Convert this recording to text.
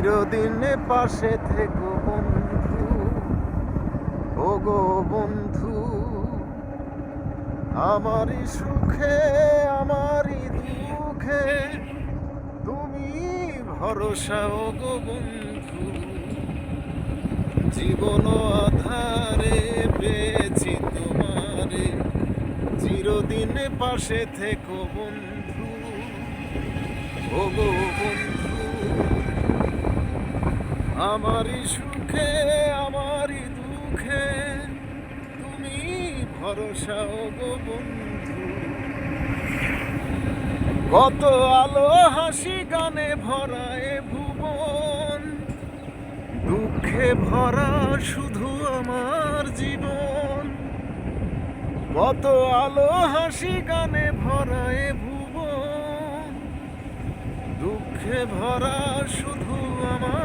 চিরদিন পাশে থেকো বন্ধু, ও গো বন্ধু। আমারই সুখে আমারই দুঃখে তুমি ভরসা, ও গো বন্ধু। জীবন আধারে পেয়েছি তোমারে, চিরদিন পাশে থেকো বন্ধু, ও গো বন্ধু। আমারই সুখে আমারই দুঃখে তুমি ভরসা, ও গো বন্ধু। কত আলো হাসি গানে ভরা এ ভুবন, দুঃখে ভরা শুধু আমার জীবন। কত আলো হাসি গানে ভরা এ ভুবন, দুঃখে ভরা শুধু আমার